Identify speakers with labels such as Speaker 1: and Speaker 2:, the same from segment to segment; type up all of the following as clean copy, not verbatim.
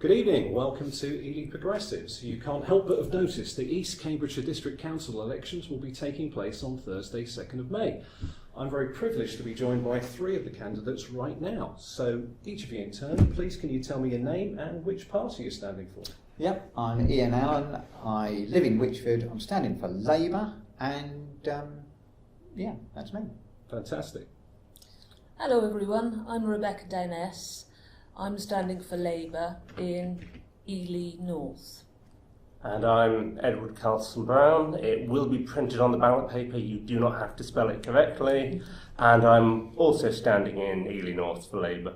Speaker 1: Good evening, welcome to Ely Progressives. You can't help but have noticed the East Cambridgeshire District Council elections will be taking place on Thursday, 2nd of May. I'm very privileged to be joined by three of the candidates right now. So each of you in turn, please can you tell me your name and which party you're standing for?
Speaker 2: Yep, I'm Ian Allen, I live in Witchford, I'm standing for Labour and yeah, that's me.
Speaker 1: Fantastic.
Speaker 3: Hello everyone, I'm Rebecca Denness. I'm standing for Labour in Ely North.
Speaker 4: And I'm Edward Carlsson-Browne. It will be printed on the ballot paper, you do not have to spell it correctly. And I'm also standing in Ely North for Labour.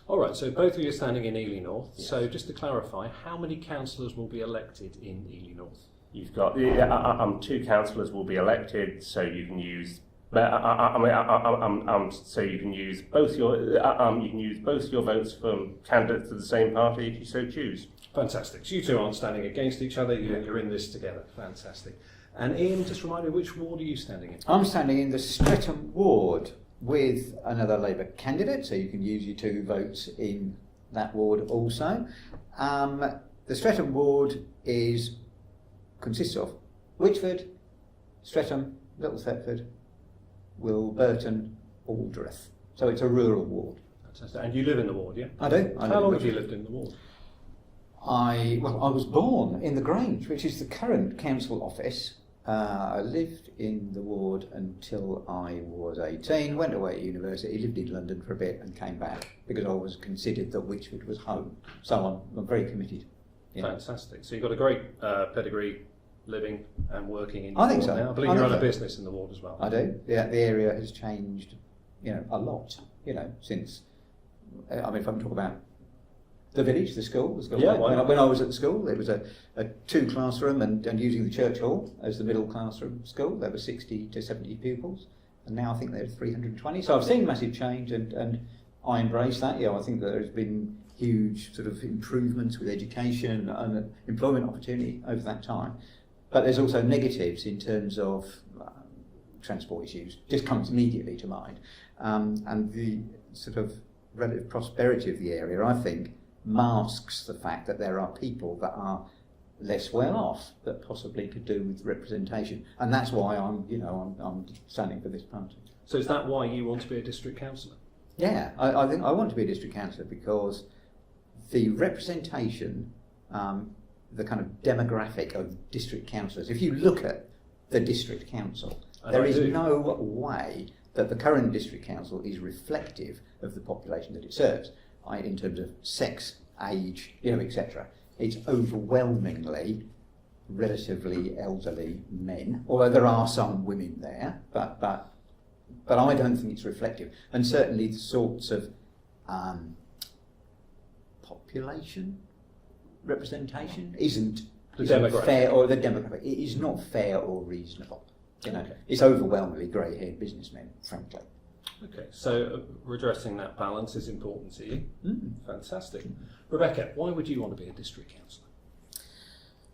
Speaker 1: Alright, so both of you are standing in Ely North.
Speaker 4: Yes.
Speaker 1: So just to clarify, how many councillors will be elected in Ely North?
Speaker 4: You've got two councillors will be elected, so you can use so you can use both your votes from candidates of the same party if you so choose.
Speaker 1: Fantastic. So you two aren't standing against each other, you're in this together. Fantastic. And Ian, just remind me, which ward are you standing in?
Speaker 2: I'm standing in the Stretham ward with another Labour candidate, so you can use your two votes in that ward also. The Stretham ward consists of Witchford, Stretham, Little Thetford, Wilburton, Aldreth. So it's a rural ward.
Speaker 1: Fantastic. And you live in the ward, yeah?
Speaker 2: I do.
Speaker 1: How long have you lived in the ward?
Speaker 2: I was born in the Grange, which is the current council office. I lived in the ward until I was 18, went away to university, lived in London for a bit and came back because I was considered that Witchford was home. So I'm very committed.
Speaker 1: Fantastic. So you've got a great pedigree living and working in the
Speaker 2: I think
Speaker 1: ward
Speaker 2: so.
Speaker 1: now. I believe you run a business in the ward as well.
Speaker 2: I do. Yeah, the area has changed, a lot, since, if I'm talking about the village, the school.
Speaker 1: Yeah,
Speaker 2: when I was at the school, there was a two classroom and using the church hall as the middle classroom school, there were 60 to 70 pupils, and now I think there's 320. So I've seen massive change and I embrace that. I think that there's been huge sort of improvements with education and employment opportunity over that time. But there's also negatives in terms of transport issues, just comes immediately to mind. And the sort of relative prosperity of the area, I think, masks the fact that there are people that are less well off that possibly could do with representation. And that's why I'm standing for this party.
Speaker 1: So is that why you want to be a district councillor?
Speaker 2: Yeah, I think I want to be a district councillor because the representation, the kind of demographic of district councillors, if you look at the district council, there is no way that the current district council is reflective of the population that it serves, in terms of sex, age, etc. It's overwhelmingly relatively elderly men, although there are some women there, but I don't think it's reflective. And certainly the sorts of population representation isn't fair, or the demographic. It is not fair or reasonable.
Speaker 1: Okay.
Speaker 2: It's overwhelmingly grey-haired businessmen, frankly.
Speaker 1: Okay, so redressing that balance is important to you. Fantastic. Rebecca, why would you want to be a district councillor?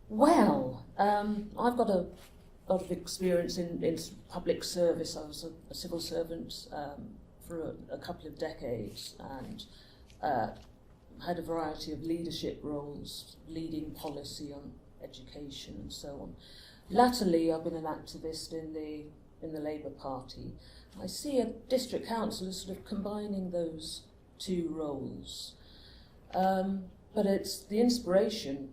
Speaker 3: Well, I've got a lot of experience in public service. I was a civil servant for a couple of decades and had a variety of leadership roles, leading policy on education and so on. Latterly, I've been an activist in the Labour Party. I see a district council as sort of combining those two roles. But it's the inspiration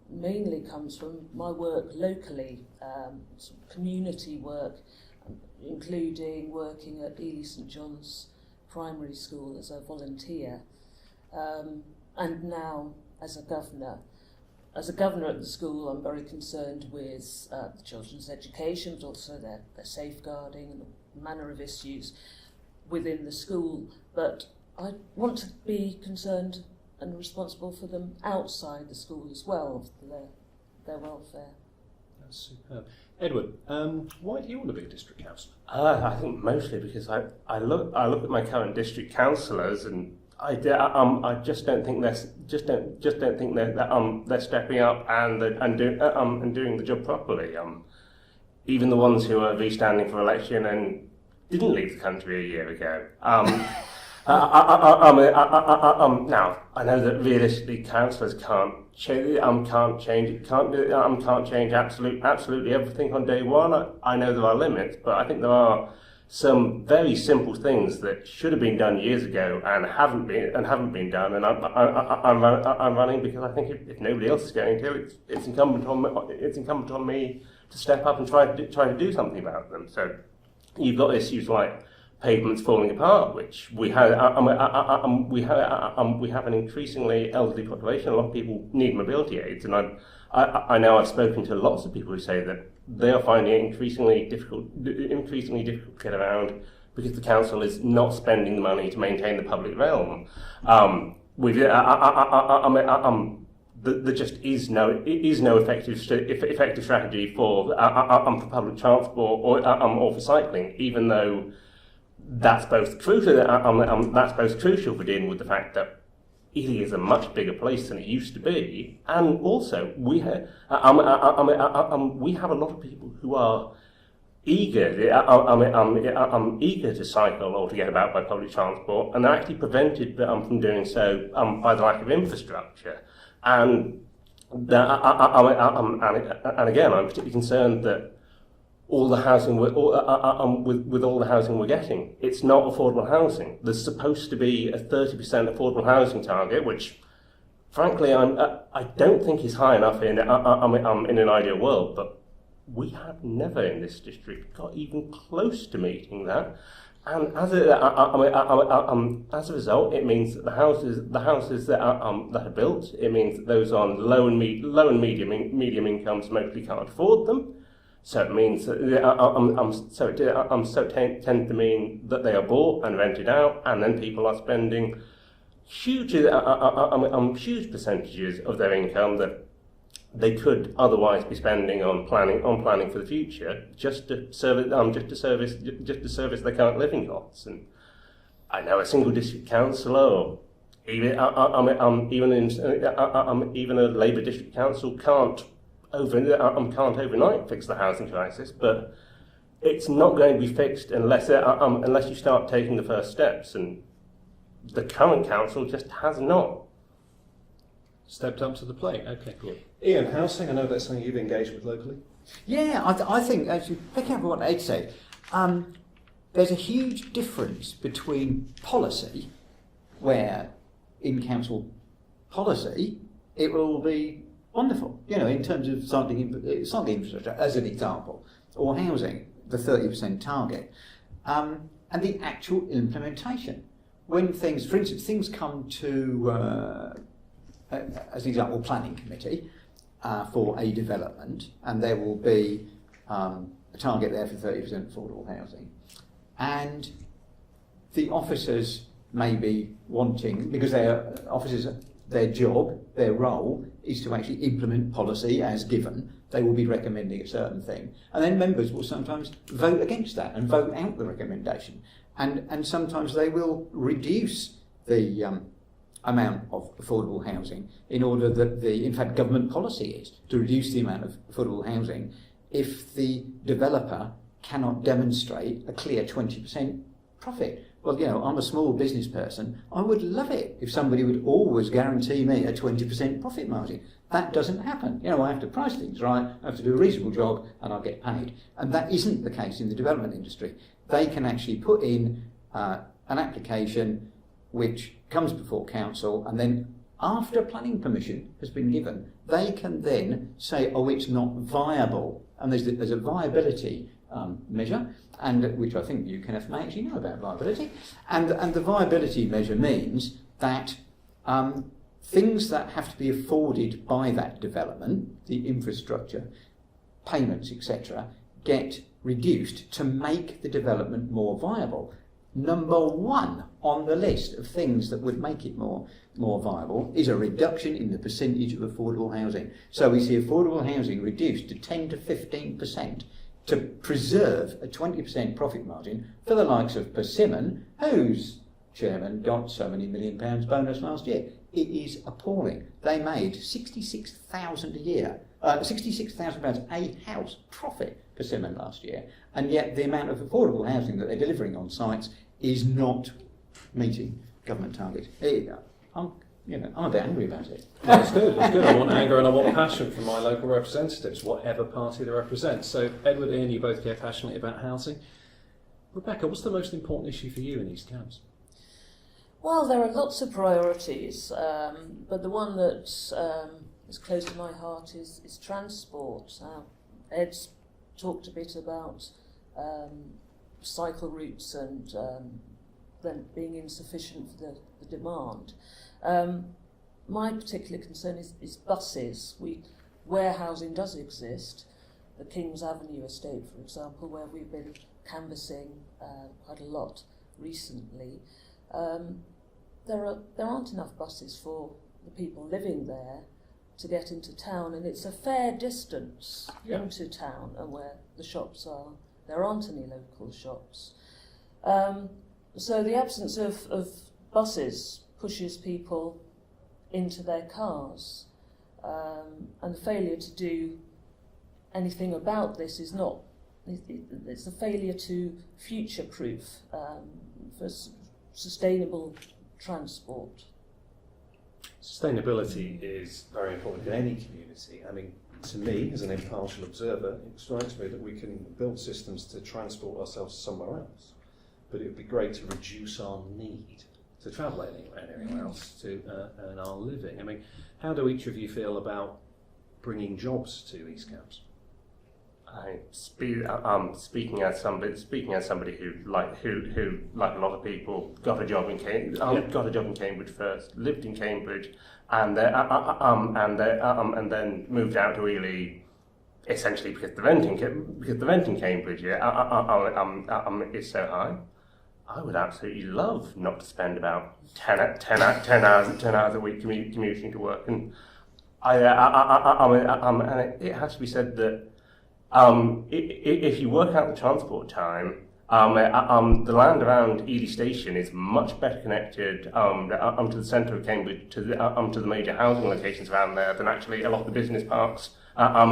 Speaker 3: mainly comes from my work locally, sort of community work, including working at Ely St John's Primary School as a volunteer. And now as a governor. As a governor at the school, I'm very concerned with the children's education, but also their safeguarding and the manner of issues within the school. But I want to be concerned and responsible for them outside the school as well, for their welfare.
Speaker 1: That's superb. Edward, why do you want to be a district councillor?
Speaker 4: I think mostly because I look at my current district councillors and I just don't think they're stepping up and doing the job properly. Even the ones who are standing for election and didn't leave the country a year ago. Now, I know that realistically councillors can't change absolutely everything on day one. I know there are limits, but I think there are some very simple things that should have been done years ago and haven't been done. And I'm running because I think if nobody else is going to, it's incumbent on me to step up and try to do something about them. So you've got issues like pavements falling apart, which we have an increasingly elderly population. A lot of people need mobility aids, and I know I've spoken to lots of people who say that they are finding it increasingly difficult to get around because the council is not spending the money to maintain the public realm. There just is no effective strategy for public transport or for cycling, even though that's both crucial. That's both crucial for dealing with the fact that Ely is a much bigger place than it used to be, and also we have a lot of people who are eager to cycle or to get about by public transport, and they're actually prevented from doing so by the lack of infrastructure. And again, I'm particularly concerned that all the housing with all the housing we're getting, it's not affordable housing. There's supposed to be a 30% affordable housing target, which, frankly, I don't think is high enough in an ideal world. But we have never in this district got even close to meeting that. And as a result, it means that the houses that are built, it means that those on low and medium incomes mostly can't afford them. So it means that it tends to mean that they are bought and rented out, and then people are spending huge percentages of their income that they could otherwise be spending on planning for the future, just to service their current living costs. And I know a single district councillor, or even a Labour district council can't overnight fix the housing crisis, but it's not going to be fixed unless you start taking the first steps, and the current council just has not
Speaker 1: stepped up to the plate. Okay.
Speaker 4: Yeah.
Speaker 1: Ian, housing, I know that's something you've engaged with locally.
Speaker 2: Yeah, I think, actually, picking up on what Ed said, there's a huge difference between policy, where in council policy it will be wonderful, in terms of cycling infrastructure, as an example, or housing, the 30% target, and the actual implementation. When things, for instance, things come to, as an example, planning committee for a development, and there will be a target there for 30% affordable housing, and the officers may be wanting, because their job, their role, is to actually implement policy as given. They will be recommending a certain thing. And then members will sometimes vote against that and vote out the recommendation. And sometimes they will reduce the amount of affordable housing in order that in fact, government policy is to reduce the amount of affordable housing if the developer cannot demonstrate a clear 20% profit. Well, I'm a small business person. I would love it if somebody would always guarantee me a 20% profit margin. That doesn't happen. I have to price things right, I have to do a reasonable job, and I'll get paid. And that isn't the case in the development industry. They can actually put in an application which comes before council, and then after planning permission has been given, they can then say, oh, it's not viable. And there's a viability measure, and which I think UKNF may actually know about viability. And the viability measure means that things that have to be afforded by that development, the infrastructure, payments, etc., get reduced to make the development more viable. Number one on the list of things that would make it more viable is a reduction in the percentage of affordable housing. So we see affordable housing reduced to 10 to 15% to preserve a 20% profit margin for the likes of Persimmon, whose chairman got so many £1 million bonus last year. It is appalling. They made £66,000 a year, £66,000 a house profit, Persimmon, last year, and yet the amount of affordable housing that they're delivering on sites is not meeting government targets. I'm a bit angry about it.
Speaker 1: That's good, that's good. I want anger and I want passion from my local representatives, whatever party they represent. So Edward and Ian, you both care passionately about housing. Rebecca, what's the most important issue for you in East Cambs?
Speaker 3: Well, there are lots of priorities, but the one that is close to my heart is transport. Ed's talked a bit about cycle routes and them being insufficient for the demand. My particular concern is buses. Warehousing does exist. The King's Avenue estate, for example, where we've been canvassing quite a lot recently. There aren't enough buses for the people living there to get into town, and it's a fair distance into town and where the shops are. There aren't any local shops. So the absence of buses pushes people into their cars, and the failure to do anything about this is not. It's a failure to future-proof for sustainable transport.
Speaker 1: Sustainability is very important in any community. I mean, to me, as an impartial observer, it strikes me that we can build systems to transport ourselves somewhere else, but it would be great to reduce our need to travel anywhere else to earn our living. I mean, how do each of you feel about bringing jobs to East Cambs?
Speaker 4: Speaking as somebody who like a lot of people got a job in Cambridge first, lived in Cambridge, and then moved out to Ely, essentially because the rent in Cambridge is so high. I would absolutely love not to spend about 10 hours a week commuting to work, and it has to be said that if you work out the transport time, the land around Ely Station is much better connected to the centre of Cambridge, to the major housing locations around there than actually a lot of the business parks on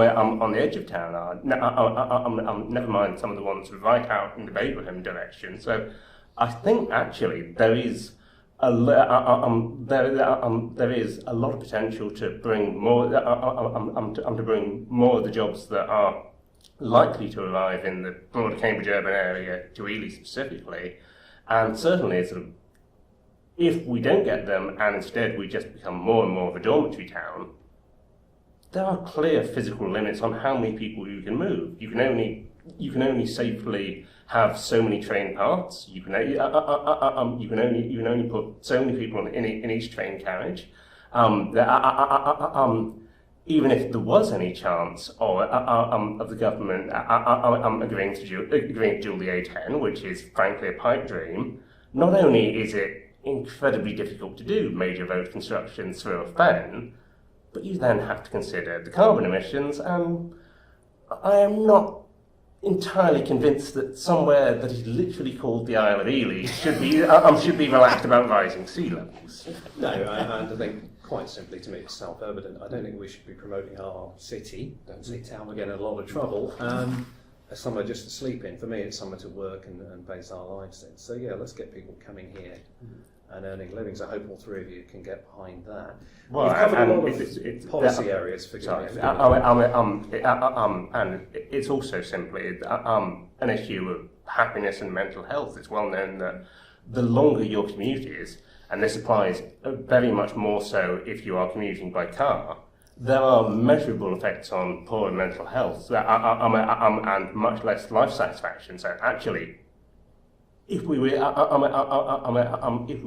Speaker 4: the edge of town are. Never mind some of the ones right out in the Baberham direction. So I think actually there is a lot of potential to bring more of the jobs that are likely to arrive in the broader Cambridge urban area to Ely specifically, and certainly sort of if we don't get them and instead we just become more and more of a dormitory town, there are clear physical limits on how many people you can move. You can only safely have so many train parts. You can only put so many people in each train carriage. Even if there was any chance of the government agreeing to dual the A10, which is frankly a pipe dream, not only is it incredibly difficult to do major road construction through a fen, but you then have to consider the carbon emissions, and I am not entirely convinced that somewhere that is literally called the Isle of Ely should be relaxed about rising sea levels.
Speaker 1: No, I think quite simply, to me, it's self-evident. I don't think we should be promoting our city, don't say town, we're getting in a lot of trouble, as somewhere just to sleep in. For me, it's somewhere to work and base our lives in. So yeah, let's get people coming here and earning livings. I hope all three of you can get behind that.
Speaker 4: Well,
Speaker 1: we've covered
Speaker 4: and
Speaker 1: a lot of policy areas, forgive me.
Speaker 4: And it's also simply an issue of happiness and mental health. It's well known that the longer your commute is, and this applies very much more so if you are commuting by car, there are measurable effects on poor mental health and much less life satisfaction. So actually, if we were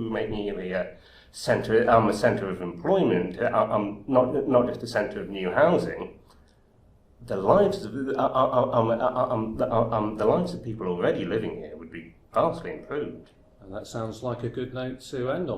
Speaker 4: making it a centre of employment, not just a centre of new housing, the lives of people already living here would be vastly improved.
Speaker 1: And that sounds like a good note to end on.